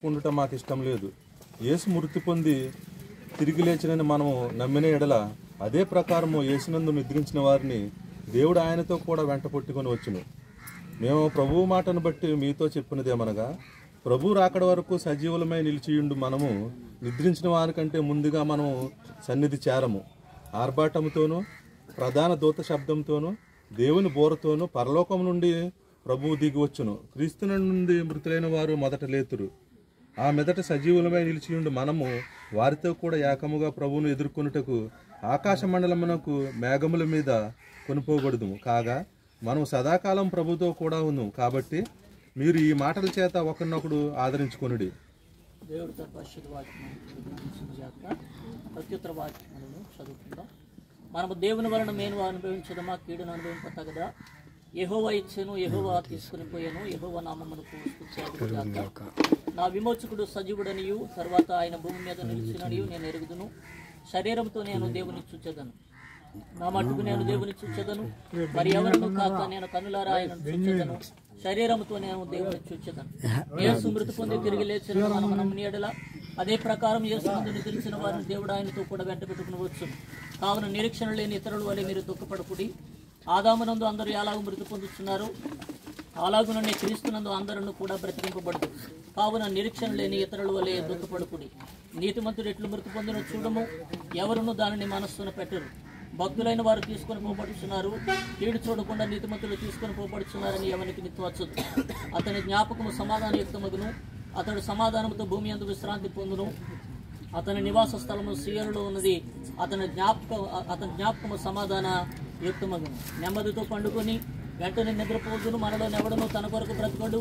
బ్రతుకుండటం మాకు ఇష్టం లేదు. యేసు మృతి పొంది తిరిగి లేచినని మనము నమ్మిన ఎడల అదే ప్రకారము యేసునందు నిద్రించిన వారిని దేవుడు ఆయనతో కూడా వెంట పట్టుకొని వచ్చును. మేము ప్రభువు మాటను బట్టి మీతో చెప్పినదేమనగా, ప్రభు రాకడ వరకు సజీవులమై నిలిచియుండు మనము నిద్రించిన వారికంటే ముందుగా మనము సన్నిధి చేరము. ఆర్భాటముతోనూ ప్రధాన దూత శబ్దంతోనూ దేవుని బోరతోనూ పరలోకం నుండి ప్రభువు దిగి వచ్చును. క్రీస్తు నుండి మృతులైన వారు మొదట లేతురు. ఆ మెదట సజీవులమై నిలిచియుండు మనము వారితో కూడా ఏకముగా ప్రభువును ఎదుర్కొనుటకు ఆకాశ మండలమునకు మేఘముల మీద కొనుపోబడుదుము. కాగా మనం సదాకాలం ప్రభుతో కూడా ఉన్నాము. కాబట్టి మీరు ఈ మాటల చేత ఒకరినొకడు ఆదరించుకొనుడి. దేవుడి పరిశుద్ధ వాక్యం ప్రత్యుత్తర వాక్యములను చదువుకుందాం. మనము దేవుని వలన మేలు అనుభవించదమా, కీడును అనుభవింపతగదా? యెహోవా ఇచ్చెను, యెహోవా తీసుకుని పోయాను, యెహోవా నామమునకు స్తుతిగాక. నా విమోచకుడు సజీవుడనియు తర్వాత ఆయన భూమి మీద నిలిచిననియు నేను ఎరుగుదును. శరీరంతో నేను దేవుని చూచెదను, నా మట్టుకు నేను దేవుని చూచెదను. మరి ఎవరిను కాక నేను కన్నులారా ఆయనను చూచెదను. శరీరంతో నేను దేవుని చూచెదను. యేసు మృతి పొంది తిరిగి లేచిన మనం నమ్మిన యెడల అదే ప్రకారం యేసు ముందు నిద్రించిన వారిని దేవుడు ఆయనతో కూడా వెంట పెట్టుకుని వచ్చు. కావున నిరీక్షణ లేని ఇతరుల వలె మీరు దుఃఖపడకుడి. ఆదామునందు అందరూ ఎలాగ మృతి పొందుతున్నారు, అలాగుననే క్రీస్తునందు అందరూ కూడా బ్రతికింపబడదు. కావున నిరీక్షణ లేని ఇతరుల వలె దుఃఖపడకుడి. నీతిమంతుడు ఎట్లు మృతి పొందిన చూడము, ఎవరును దానిని మనస్సున పెట్టరు. భక్తులైన వారు తీసుకొని పోబడుచున్నారు, కీడు చూడకుండా నీతిమంతులు తీసుకొని పోబడుచున్నారని ఎవరికి నిత్వచ్చదు. అతని జ్ఞాపకము సమాధానయుక్తమగును, అతడు సమాధానంతో భూమి యందు విశ్రాంతి పొందును. అతని నివాస స్థలము సీయోనులో ఉన్నది, అతని జ్ఞాపకము సమాధాన యుక్తమగును. నెమ్మదితో పండుకొని వెంటనే నిద్రపోదును. మనలో ఎవడను తన కొరకు బ్రతకడు,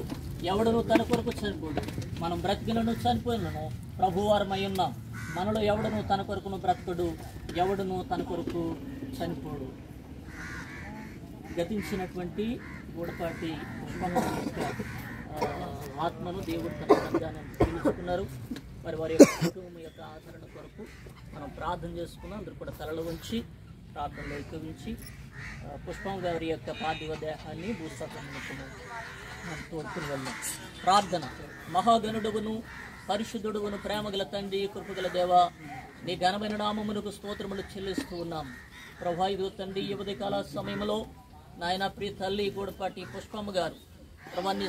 ఎవడను తన కొరకు చనిపోడు. మనం బ్రతికినను చనిపోయినను ప్రభువారమై ఉన్నాం. మనలో ఎవడను తన కొరకును బ్రతకడు, ఎవడను తన కొరకు చనిపోడు. గతించినటువంటి గూడపాటి ఆత్మను దేవుడు తన సంఘాన్ని పిలుచుకున్నారు. మరి వారి యొక్క కుటుంబం యొక్క ఆదరణ కొరకు మనం ప్రార్థన చేసుకున్నాం. అందరూ కూడా తలలు ఉంచి ప్రార్థనలో ఎక్కువించి పుష్పం గారి యొక్క పార్థివ దేహాన్ని భూస్థాపనకు తోడుకుని వెళ్ళాం. ప్రార్థన. మహాగణుడుగును పరిశుద్ధుడుగును ప్రేమగల తండ్రి, కృపగల దేవ, నీ ఘనమైన నామమునకు స్తోత్రములు చెల్లిస్తూ ఉన్నాం. ప్రభా, ఇదిగో తండ్రి, ఈ ఉదయకాల సమయంలో నాయన ప్రియ తల్లి గూడపాటి పుష్పమ్మ గారు ప్రభాన్ని